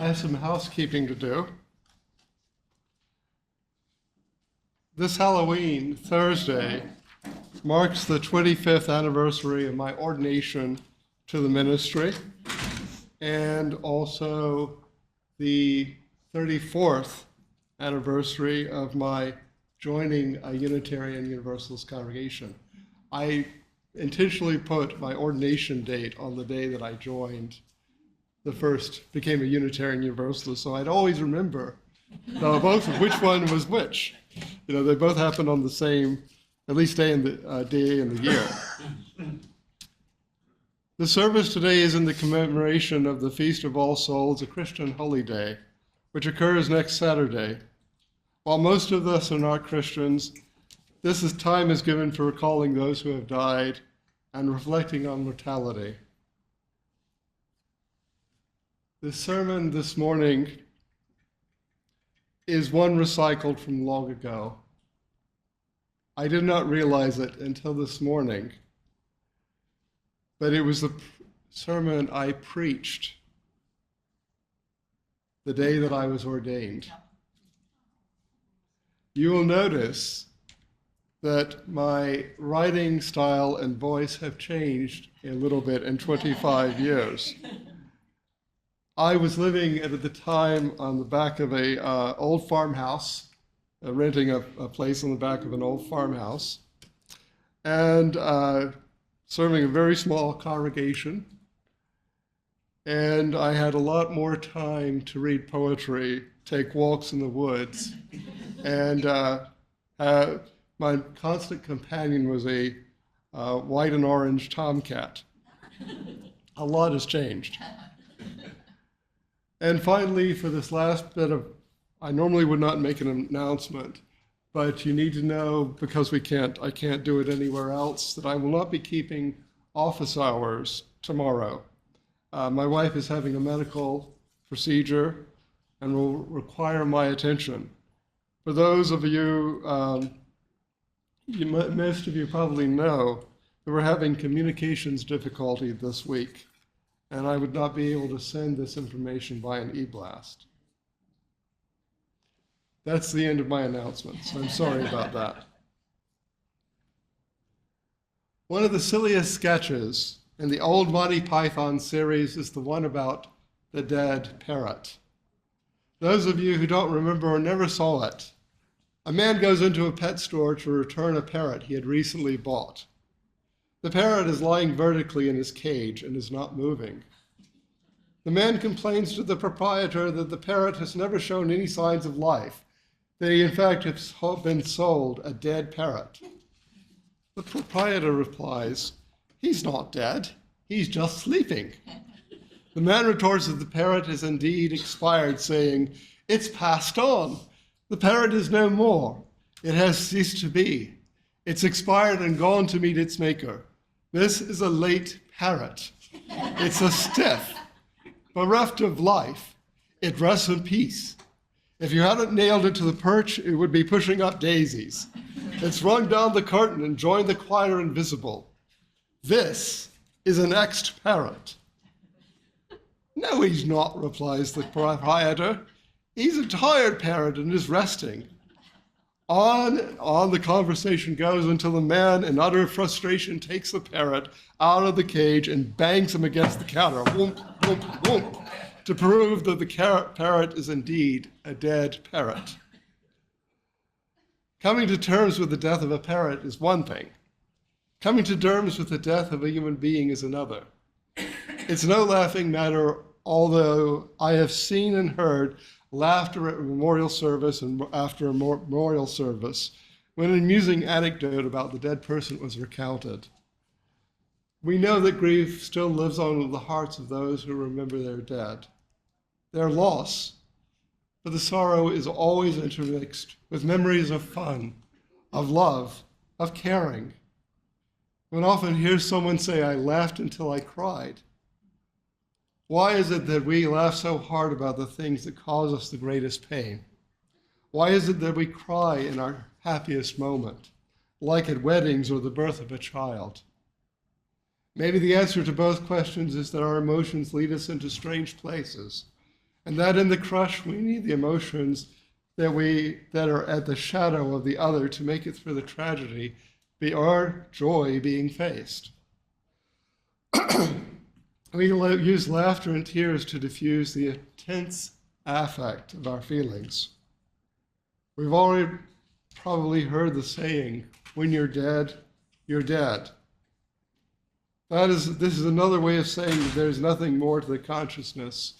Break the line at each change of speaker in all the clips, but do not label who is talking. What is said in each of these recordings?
I have some housekeeping to do. This Halloween, Thursday, marks the 25th anniversary of my ordination to the ministry, and also the 34th anniversary of my joining a Unitarian Universalist congregation. I intentionally put my ordination date on the day that I joined became a Unitarian Universalist, so I'd always remember both of which one was which. You know, they both happened on the same, at least day in the year. The service today is in the commemoration of the Feast of All Souls, a Christian holy day, which occurs next Saturday. While most of us are not Christians, time is given for recalling those who have died and reflecting on mortality. The sermon this morning is one recycled from long ago. I did not realize it until this morning, but it was the sermon I preached the day that I was ordained. You will notice that my writing style and voice have changed a little bit in 25 years. I was living at the time on the back of a old farmhouse, renting a place on the back of an old farmhouse, and serving a very small congregation. And I had a lot more time to read poetry, take walks in the woods, and my constant companion was a white and orange tomcat. A lot has changed. And finally, for this last bit I normally would not make an announcement, but you need to know, because I can't do it anywhere else, that I will not be keeping office hours tomorrow. My wife is having a medical procedure and will require my attention. For those of you, most of you probably know that we're having communications difficulty this week, and I would not be able to send this information by an e-blast. That's the end of my announcements. I'm sorry about that. One of the silliest sketches in the old Monty Python series is the one about the dead parrot. Those of you who don't remember or never saw it, a man goes into a pet store to return a parrot he had recently bought. The parrot is lying vertically in his cage and is not moving. The man complains to the proprietor that the parrot has never shown any signs of life, that he in fact has been sold a dead parrot. The proprietor replies, "He's not dead, he's just sleeping." The man retorts that the parrot has indeed expired, saying, "It's passed on. The parrot is no more. It has ceased to be. It's expired and gone to meet its maker. This is a late parrot. It's a stiff, bereft of life. It rests in peace. If you hadn't nailed it to the perch, it would be pushing up daisies. It's rung down the curtain and joined the choir invisible. This is an exed parrot." "No, he's not," replies the proprietor. "He's a tired parrot and is resting." On the conversation goes until the man, in utter frustration, takes the parrot out of the cage and bangs him against the counter, whoomp, whoomp, whoomp, to prove that the parrot is indeed a dead parrot. Coming to terms with the death of a parrot is one thing. Coming to terms with the death of a human being is another. It's no laughing matter, although I have seen and heard laughter at a memorial service and after a memorial service when an amusing anecdote about the dead person was recounted. We know that grief still lives on in the hearts of those who remember their dead. Their loss, but the sorrow is always intermixed with memories of fun, of love, of caring. One often hears someone say, "I laughed until I cried." Why is it that we laugh so hard about the things that cause us the greatest pain? Why is it that we cry in our happiest moment, like at weddings or the birth of a child? Maybe the answer to both questions is that our emotions lead us into strange places, And that in the crush, we need the emotions that are at the shadow of the other to make it through the tragedy, be our joy being faced. We use laughter and tears to diffuse the intense affect of our feelings. We've already probably heard the saying, when you're dead, you're dead. This is another way of saying that there's nothing more to the consciousness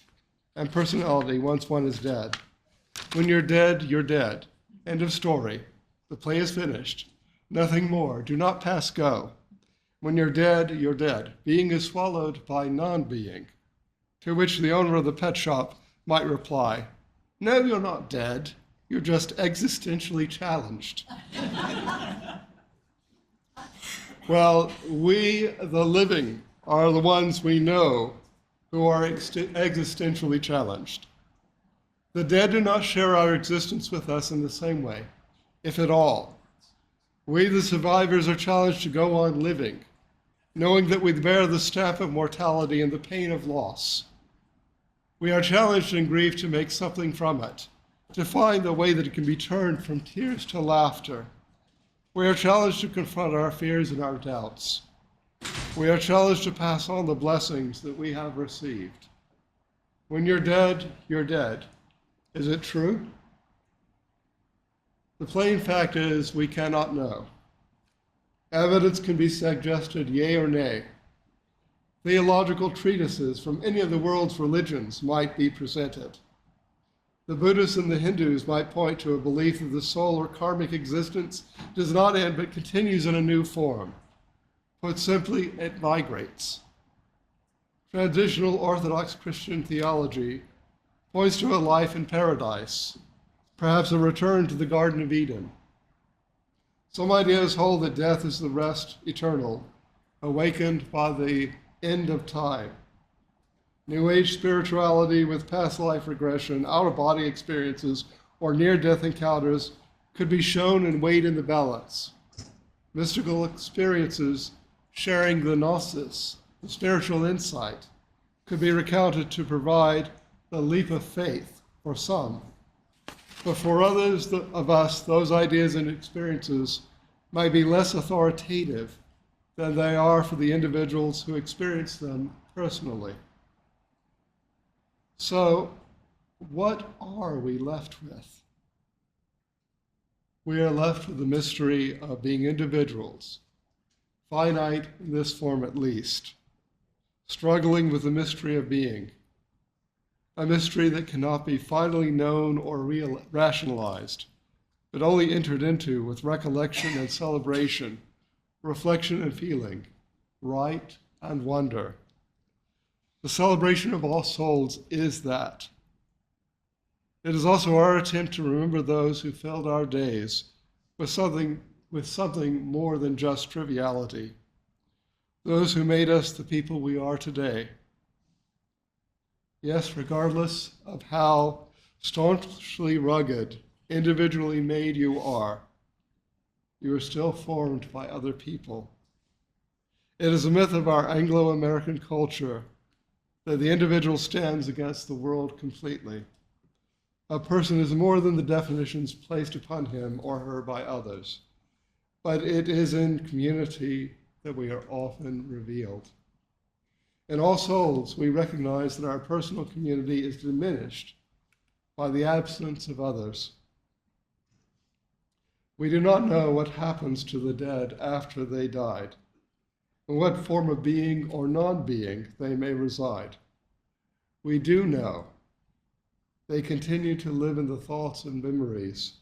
and personality once one is dead. When you're dead, you're dead. End of story. The play is finished. Nothing more. Do not pass go. When you're dead, you're dead. Being is swallowed by non-being. To which the owner of the pet shop might reply, no, you're not dead. You're just existentially challenged. Well, we, the living, are the ones we know who are existentially challenged. The dead do not share our existence with us in the same way, if at all. We, the survivors, are challenged to go on living, knowing that we bear the stamp of mortality and the pain of loss. We are challenged in grief to make something from it, to find the way that it can be turned from tears to laughter. We are challenged to confront our fears and our doubts. We are challenged to pass on the blessings that we have received. When you're dead, you're dead. Is it true? The plain fact is we cannot know. Evidence can be suggested, yea or nay. Theological treatises from any of the world's religions might be presented. The Buddhists and the Hindus might point to a belief that the soul or karmic existence does not end but continues in a new form. Put simply, it migrates. Traditional Orthodox Christian theology points to a life in paradise, perhaps a return to the Garden of Eden. Some ideas hold that death is the rest eternal, awakened by the end of time. New Age spirituality with past life regression, out-of-body experiences, or near-death encounters could be shown and weighed in the balance. Mystical experiences sharing the gnosis, the spiritual insight, could be recounted to provide the leap of faith for some. But for others of us, those ideas and experiences might be less authoritative than they are for the individuals who experience them personally. So, what are we left with? We are left with the mystery of being individuals, finite in this form at least, struggling with the mystery of being, a mystery that cannot be finally known or rationalized, but only entered into with recollection and celebration, reflection and feeling, right and wonder. The celebration of all souls is that. It is also our attempt to remember those who filled our days with something more than just triviality, those who made us the people we are today. Yes, regardless of how staunchly rugged, individually made you are still formed by other people. It is a myth of our Anglo-American culture that the individual stands against the world completely. A person is more than the definitions placed upon him or her by others, but it is in community that we are often revealed. In All Souls, we recognize that our personal community is diminished by the absence of others. We do not know what happens to the dead after they died, in what form of being or non-being they may reside. We do know they continue to live in the thoughts and memories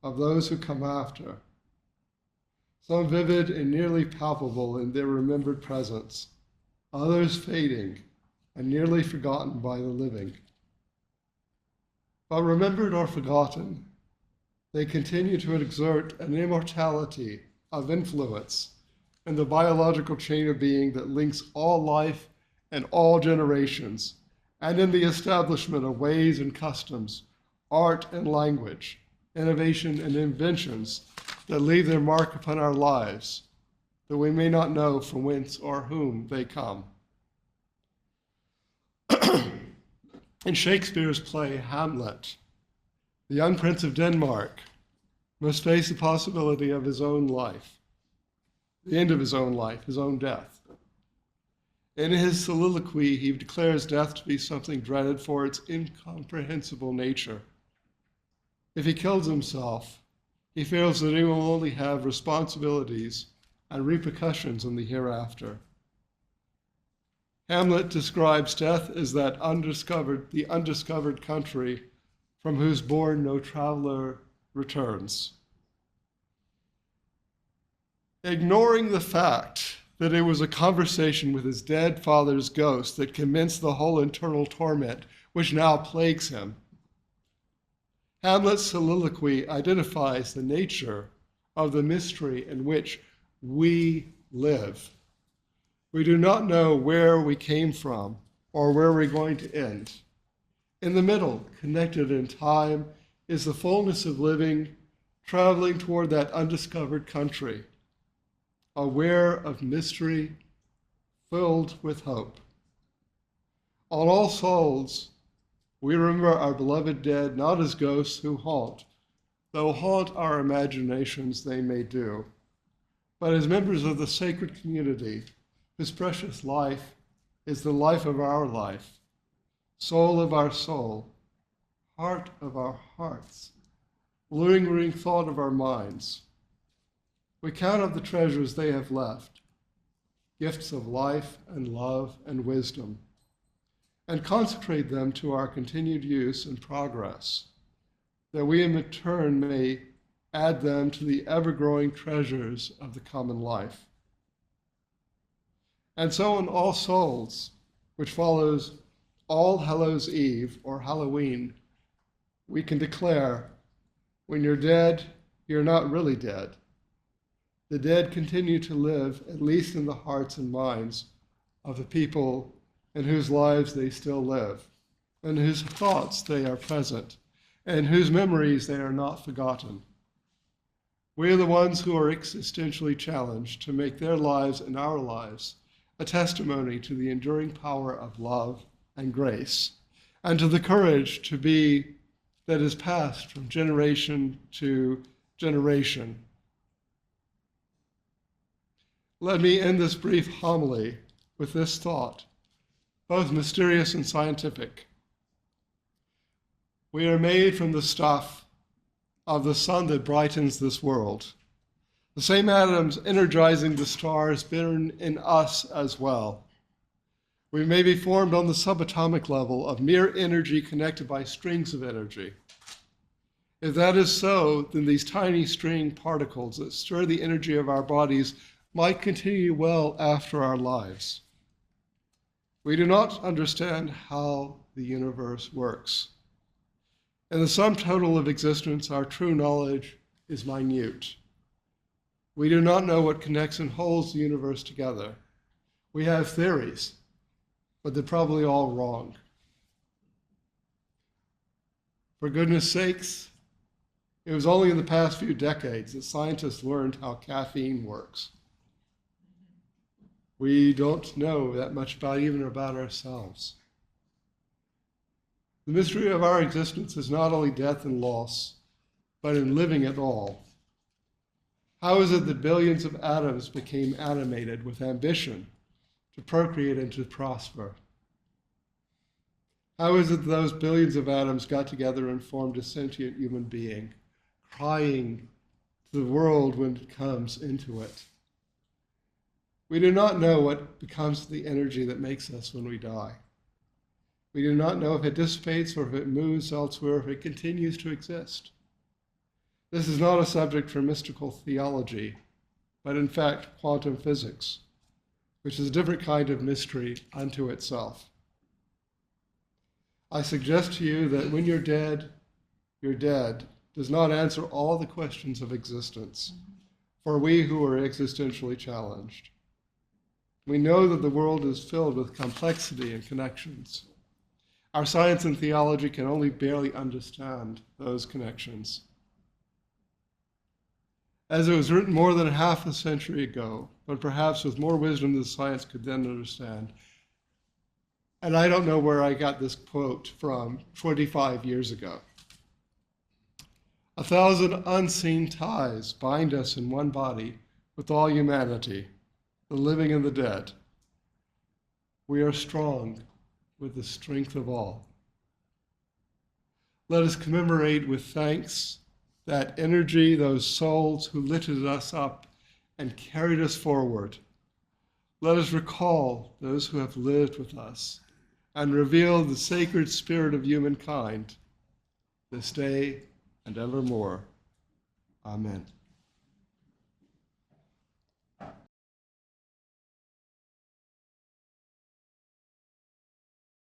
of those who come after, some vivid and nearly palpable in their remembered presence, others fading and nearly forgotten by the living. But remembered or forgotten, they continue to exert an immortality of influence in the biological chain of being that links all life and all generations, and in the establishment of ways and customs, art and language, innovation and inventions that leave their mark upon our lives, that we may not know from whence or whom they come. In Shakespeare's play Hamlet, the young prince of Denmark must face the possibility of his own life, the end of his own life, his own death. In his soliloquy, he declares death to be something dreaded for its incomprehensible nature. If he kills himself, he feels that he will only have responsibilities and repercussions in the hereafter. Hamlet describes death as the undiscovered country from whose bourne no traveler returns. Ignoring the fact that it was a conversation with his dead father's ghost that commenced the whole internal torment which now plagues him, Hamlet's soliloquy identifies the nature of the mystery in which we live. We do not know where we came from or where we're going to end. In the middle, connected in time, is the fullness of living, traveling toward that undiscovered country, aware of mystery, filled with hope. On All Souls, we remember our beloved dead not as ghosts who haunt, though haunt our imaginations they may do, but as members of the sacred community whose precious life is the life of our life, soul of our soul, heart of our hearts, lingering thought of our minds. We count up the treasures they have left, gifts of life and love and wisdom, and consecrate them to our continued use and progress, that we in turn may add them to the ever-growing treasures of the common life. And so on All Souls, which follows All Hallows Eve or Halloween, we can declare, when you're dead, you're not really dead. The dead continue to live, at least in the hearts and minds of the people in whose lives they still live, in whose thoughts they are present, and whose memories they are not forgotten. We are the ones who are existentially challenged to make their lives and our lives a testimony to the enduring power of love and grace, and to the courage to be that is passed from generation to generation. Let me end this brief homily with this thought, both mysterious and scientific. We are made from the stuff of the sun that brightens this world. The same atoms energizing the stars burn in us as well. We may be formed on the subatomic level of mere energy connected by strings of energy. If that is so, then these tiny string particles that stir the energy of our bodies might continue well after our lives. We do not understand how the universe works. In the sum total of existence, our true knowledge is minute. We do not know what connects and holds the universe together. We have theories, but they're probably all wrong. For goodness sakes, it was only in the past few decades that scientists learned how caffeine works. We don't know that much even about ourselves. The mystery of our existence is not only death and loss, but in living at all. How is it that billions of atoms became animated with ambition to procreate and to prosper? How is it that those billions of atoms got together and formed a sentient human being, crying to the world when it comes into it? We do not know what becomes of the energy that makes us when we die. We do not know if it dissipates or if it moves elsewhere, if it continues to exist. This is not a subject for mystical theology, but in fact quantum physics, which is a different kind of mystery unto itself. I suggest to you that when you're dead does not answer all the questions of existence for we who are existentially challenged. We know that the world is filled with complexity and connections. Our science and theology can only barely understand those connections. As it was written more than half a century ago, but perhaps with more wisdom than science could then understand, And I don't know where I got this quote from 25 years ago. 1,000 unseen ties bind us in one body with all humanity, the living and the dead. We are strong with the strength of all. Let us commemorate with thanks that energy, those souls who lifted us up and carried us forward. Let us recall those who have lived with us and reveal the sacred spirit of humankind this day and evermore. Amen.